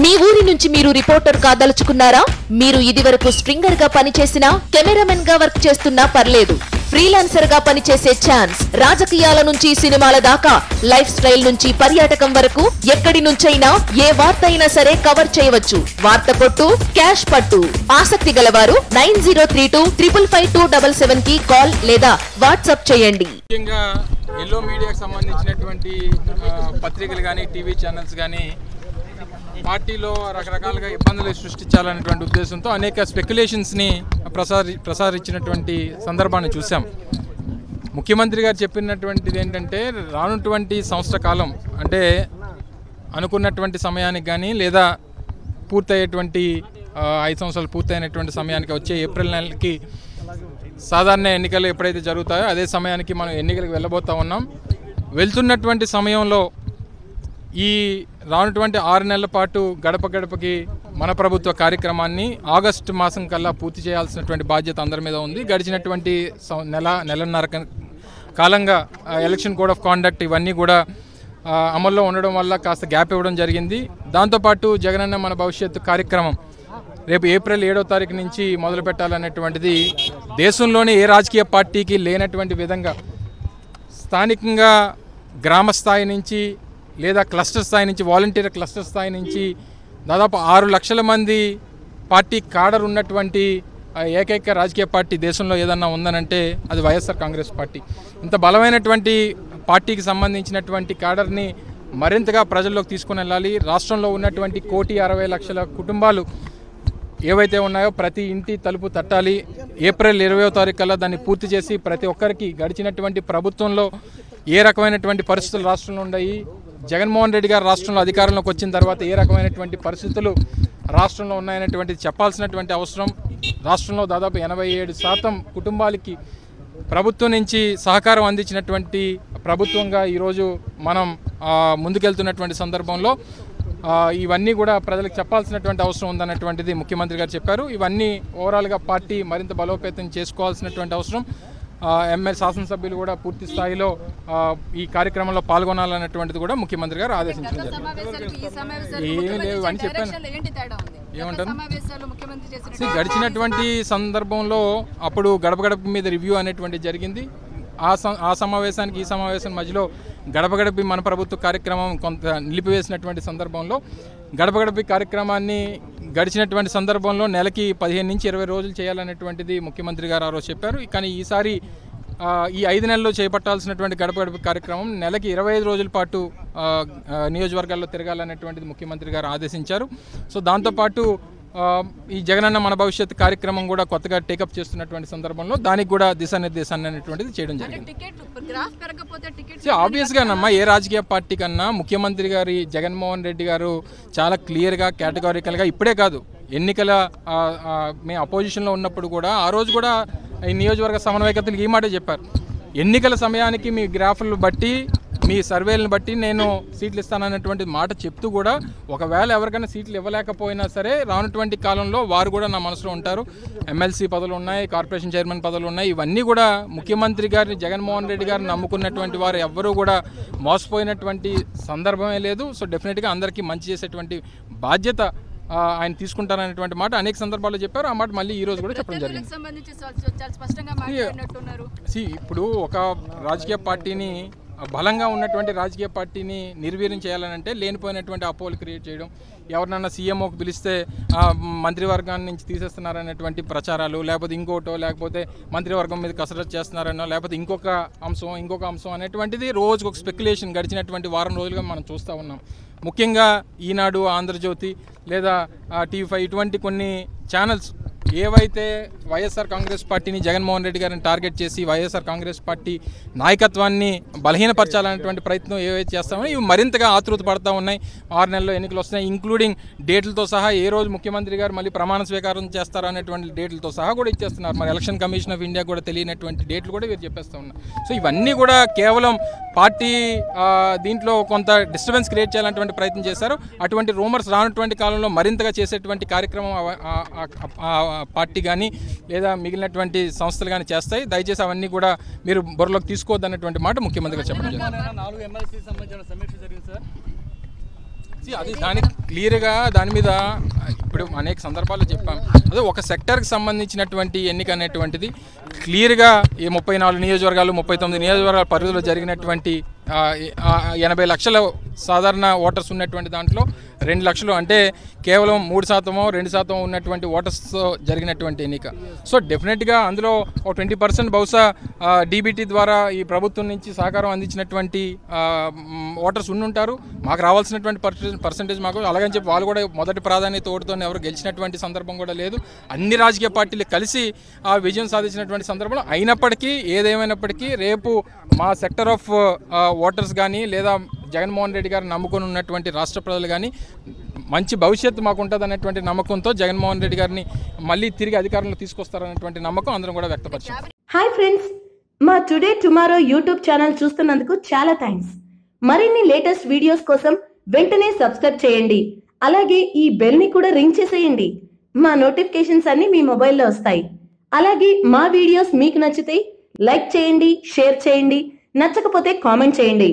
మీ ఊరి నుంచి మీరు రిపోర్టర్ కాదలుచుకున్నారా? మీరు ఇదివరకు స్ట్రింగర్ గా పనిచేసినా, కెమెరామెన్ గా వర్క్ చేస్తున్నా పర్లేదు. ఫ్రీలాన్సర్ గా పనిచేసే ఛాన్స్. రాజకీయాల నుంచి సినిమాల దాకా, లైఫ్ స్టైల్ నుంచి పర్యాటకం వరకు ఎక్కడి నుంచైనా ఏ వార్త అయినా సరే కవర్ చేయవచ్చు. వార్త కొట్టు, క్యాష్ పట్టు. ఆసక్తి గలవారు 9032555277 కి కాల్ లేదా వాట్సాప్ చేయండి. ముఖ్యంగా ఎల్లో మీడియాకి సంబంధించినటువంటి పత్రికలు కానీ, టీవీ ఛానల్స్ కానీ పార్టీలో రకరకాలుగా ఇబ్బందులు సృష్టించాలనేటువంటి ఉద్దేశంతో అనేక స్పెక్యులేషన్స్ని ప్రసారించినటువంటి సందర్భాన్ని చూసాం. ముఖ్యమంత్రి గారు చెప్పినటువంటిది ఏంటంటే, రానున్నటువంటి సంవత్సర కాలం అంటే అనుకున్నటువంటి సమయానికి కానీ, లేదా పూర్తయ్యేటువంటి 5 సంవత్సరాలు పూర్తయినటువంటి సమయానికి వచ్చే ఏప్రిల్ నెలకి సాధారణ ఎన్నికలు ఎప్పుడైతే జరుగుతాయో అదే సమయానికి మనం ఎన్నికలకు వెళ్ళబోతా ఉన్నాం. వెళ్తున్నటువంటి సమయంలో ఈ రానున్నటువంటి 6 నెలల పాటు గడప గడపకి మన ప్రభుత్వ కార్యక్రమాన్ని ఆగస్టు మాసం కల్లా పూర్తి చేయాల్సినటువంటి బాధ్యత అందరి మీద ఉంది. గడిచినటువంటి నెలన్నర కాలంగా ఎలక్షన్ కోడ్ ఆఫ్ కాండక్ట్ ఇవన్నీ కూడా అమల్లో ఉండడం వల్ల కాస్త గ్యాప్ ఇవ్వడం జరిగింది. దాంతోపాటు జగనన్న మన భవిష్యత్తు కార్యక్రమం రేపు ఏప్రిల్ 7వ తారీఖు నుంచి మొదలు పెట్టాలనేటువంటిది దేశంలోనే ఏ రాజకీయ పార్టీకి లేనటువంటి విధంగా స్థానికంగా గ్రామ స్థాయి నుంచి లేదా క్లస్టర్ స్థాయి నుంచి, వాలంటీర్ క్లస్టర్ స్థాయి నుంచి దాదాపు 6 లక్షల మంది పార్టీ కాడర్ ఉన్నటువంటి ఏకైక రాజకీయ పార్టీ దేశంలో ఏదన్నా ఉందనంటే అది వైఎస్ఆర్ కాంగ్రెస్ పార్టీ. ఇంత బలమైనటువంటి పార్టీకి సంబంధించినటువంటి కాడర్ని మరింతగా ప్రజల్లోకి తీసుకుని వెళ్ళాలి. రాష్ట్రంలో ఉన్నటువంటి 1,60,00,000 కుటుంబాలు ఏవైతే ఉన్నాయో ప్రతి ఇంటి తలుపు తట్టాలి. ఏప్రిల్ 20వ తారీఖు కల్లా దాన్ని పూర్తి చేసి ప్రతి ఒక్కరికి గడిచినటువంటి ప్రభుత్వంలో ఏ రకమైనటువంటి పరిస్థితులు రాష్ట్రంలో ఉన్నాయి, జగన్మోహన్ రెడ్డి గారు రాష్ట్రంలో అధికారంలోకి వచ్చిన తర్వాత ఏ రకమైనటువంటి పరిస్థితులు రాష్ట్రంలో ఉన్నాయనేటువంటిది చెప్పాల్సినటువంటి అవసరం. రాష్ట్రంలో దాదాపు 87% కుటుంబాలకి ప్రభుత్వం నుంచి సహకారం అందించినటువంటి ప్రభుత్వంగా ఈరోజు మనం ముందుకెళ్తున్నటువంటి సందర్భంలో ఇవన్నీ కూడా ప్రజలకు చెప్పాల్సినటువంటి అవసరం ఉందన్నటువంటిది ముఖ్యమంత్రి గారు చెప్పారు. ఇవన్నీ ఓవరాల్గా పార్టీ మరింత బలోపేతం చేసుకోవాల్సినటువంటి అవసరం. ఎమ్మెల్యే శాసనసభ్యులు కూడా పూర్తి స్థాయిలో ఈ కార్యక్రమంలో పాల్గొనాలన్నటువంటిది కూడా ముఖ్యమంత్రి గారు ఆదేశించడం జరిగింది. ఏమీ లేవు అని చెప్పాను. ఏమంటారు, గడిచినటువంటి సందర్భంలో అప్పుడు గడప గడప మీద రివ్యూ అనేటువంటిది జరిగింది. ఆ సమావేశానికి ఈ సమావేశం మధ్యలో గడప గడపి మన ప్రభుత్వ కార్యక్రమం కొంత నిలిపివేసినటువంటి సందర్భంలో గడప గడపి కార్యక్రమాన్ని గడిచినటువంటి సందర్భంలో నెలకి 15 నుంచి 20 రోజులు చేయాలనేటువంటిది ముఖ్యమంత్రి గారు ఆ రోజు చెప్పారు. కానీ ఈసారి ఈ 5 నెలల్లో చేపట్టాల్సినటువంటి గడప గడప కార్యక్రమం నెలకి 25 రోజుల పాటు నియోజకవర్గాల్లో తిరగాలనేటువంటిది ముఖ్యమంత్రి గారు ఆదేశించారు. సో దాంతోపాటు ఈ జగనన్న మన భవిష్యత్ కార్యక్రమం కూడా కొత్తగా టేకప్ చేస్తున్నటువంటి సందర్భంలో దానికి కూడా దిశానిర్దేశాన్ని అనేటువంటిది చేయడం జరిగింది. ఆబ్వియస్గానమ్మా ఏ రాజకీయ పార్టీ కన్నా ముఖ్యమంత్రి గారి జగన్మోహన్ రెడ్డి గారు చాలా క్లియర్గా కేటగారికల్గా ఇప్పుడే కాదు ఎన్నికల మేము అపోజిషన్లో ఉన్నప్పుడు కూడా ఆ రోజు కూడా ఈ నియోజకవర్గ సమన్వయకర్తలకు ఈ మాట చెప్పారు. ఎన్నికల సమయానికి మీ గ్రాఫ్లను బట్టి మీ సర్వేలను బట్టి నేను సీట్లు ఇస్తానన్నటువంటి మాట చెప్తూ కూడా ఒకవేళ ఎవరికైనా సీట్లు ఇవ్వలేకపోయినా సరే రానున్నటువంటి కాలంలో వారు కూడా నా మనసులో ఉంటారు. ఎమ్మెల్సీ పదవులు ఉన్నాయి, కార్పొరేషన్ చైర్మన్ పదవులు ఉన్నాయి. ఇవన్నీ కూడా ముఖ్యమంత్రి గారిని జగన్మోహన్ రెడ్డి గారిని నమ్ముకున్నటువంటి వారు ఎవ్వరూ కూడా మోసపోయినటువంటి సందర్భమే లేదు. సో డెఫినెట్గా అందరికీ మంచి చేసేటువంటి బాధ్యత ఆయన తీసుకుంటారనేటువంటి మాట అనేక సందర్భాల్లో చెప్పారు. ఆ మాట మళ్ళీ ఈ రోజు కూడా చెప్పడం జరిగింది. ఇప్పుడు ఒక రాజకీయ పార్టీని బలంగా ఉన్నటువంటి రాజకీయ పార్టీని నిర్వీర్యం చేయాలనంటే లేనిపోయినటువంటి అపోహలు క్రియేట్ చేయడం, ఎవరినన్నా సీఎంఓకి పిలిస్తే మంత్రివర్గాన్ని నుంచి తీసేస్తున్నారనేటువంటి ప్రచారాలు, లేకపోతే ఇంకోటో లేకపోతే మంత్రివర్గం మీద కసరత్తు చేస్తున్నారనో లేకపోతే ఇంకొక అంశం అనేటువంటిది రోజుకు ఒక స్పెక్యులేషన్ గడిచినటువంటి వారం రోజులుగా మనం చూస్తూ ఉన్నాం. ముఖ్యంగా ఈనాడు, ఆంధ్రజ్యోతి లేదా టీవీ5 ఇటువంటి కొన్ని ఛానల్స్ ఏవైతే వైఎస్ఆర్ కాంగ్రెస్ పార్టీని జగన్మోహన్ రెడ్డి గారిని టార్గెట్ చేసి వైఎస్ఆర్ కాంగ్రెస్ పార్టీ నాయకత్వాన్ని బలహీనపరచాలనేటువంటి ప్రయత్నం ఏవైతే చేస్తామో ఇవి మరింతగా ఆతృత పడుతూ ఉన్నాయి. 6 నెలల్లో ఎన్నికలు వస్తున్నాయి, ఇంక్లూడింగ్ డేట్లతో సహా ఏ రోజు ముఖ్యమంత్రి గారు మళ్ళీ ప్రమాణ స్వీకారం చేస్తారో అనేటువంటి డేట్లతో సహా కూడా ఇచ్చేస్తున్నారు. మరి ఎలక్షన్ కమిషన్ ఆఫ్ ఇండియా కూడా తెలియనటువంటి డేట్లు కూడా వీరు చెప్పేస్తూ ఉన్నారు. సో ఇవన్నీ కూడా కేవలం పార్టీ దీంట్లో కొంత డిస్టర్బెన్స్ క్రియేట్ చేయాలనేటువంటి ప్రయత్నం చేశారు. అటువంటి రూమర్స్ రానటువంటి కాలంలో మరింతగా చేసేటువంటి కార్యక్రమం పార్టీ కానీ లేదా మిగిలినటువంటి సంస్థలు కానీ చేస్తాయి. దయచేసి అవన్నీ కూడా మీరు బుర్రలోకి తీసుకోవద్దన్నటువంటి మాట ముఖ్యమంత్రి గారు చెప్పడం జరిగింది. అది దానికి క్లియర్గా దాని మీద ఇప్పుడు అనేక సందర్భాల్లో చెప్పాం. అదే ఒక సెక్టర్కి సంబంధించినటువంటి ఎన్నిక అనేటువంటిది క్లియర్గా ఈ 34 నియోజకవర్గాలు 39 నియోజకవర్గాల పరిధిలో జరిగినటువంటి 80 లక్షల సాధారణ ఓటర్స్ ఉన్నటువంటి దాంట్లో 2 లక్షలు అంటే కేవలం 3% 2% ఉన్నటువంటి ఓటర్స్తో జరిగినటువంటి ఎన్నిక. సో డెఫినెట్గా అందులో ఒక 20% బహుశా డీబీటీ ద్వారా ఈ ప్రభుత్వం నుంచి సహకారం అందించినటువంటి ఓటర్స్ ఉండుంటారు. మాకు రావాల్సినటువంటి పర్సంటేజ్ మాకు అలాగని చెప్పి వాళ్ళు కూడా మొదటి ప్రాధాన్యత ఓటుతో ఎవరు గెలిచినటువంటి సందర్భం కూడా లేదు. అన్ని రాజకీయ పార్టీలు కలిసి ఆ విజయం సాధించినటువంటి సందర్భంలో అయినప్పటికీ ఏదేమైనప్పటికీ రేపు మా సెక్టర్ ఆఫ్ ఓటర్స్ కానీ లేదా జగన్మోహన్ రెడ్డి గారు నమ్ముకొని ఉన్నటువంటి రాష్ట్ర ప్రజలు కానీ మంచి భవిష్యత్తు మాకు ఉంటుంది అనేటువంటి నమ్మకంతో జగన్మోహన్ రెడ్డి గారిని మళ్ళీ తిరిగి అధికారంలో తీసుకొస్తారనేటువంటి నమ్మకం అందరం కూడా వ్యక్తపరిచాం. హాయ్ ఫ్రెండ్స్, మా టుడే టుమారో యూట్యూబ్ ఛానల్ చూస్తున్నందుకు చాలా థ్యాంక్స్. మరిన్ని లేటెస్ట్ వీడియోస్ కోసం వెంటనే సబ్స్క్రైబ్ చేయండి. అలాగే ఈ బెల్ ని కూడా రింగ్ చేసేయండి. మా నోటిఫికేషన్స్ అన్ని మీ మొబైల్లో వస్తాయి. అలాగే మా వీడియోస్ మీకు నచ్చితే లైక్ చేయండి, షేర్ చేయండి, నచ్చకపోతే కామెంట్ చేయండి.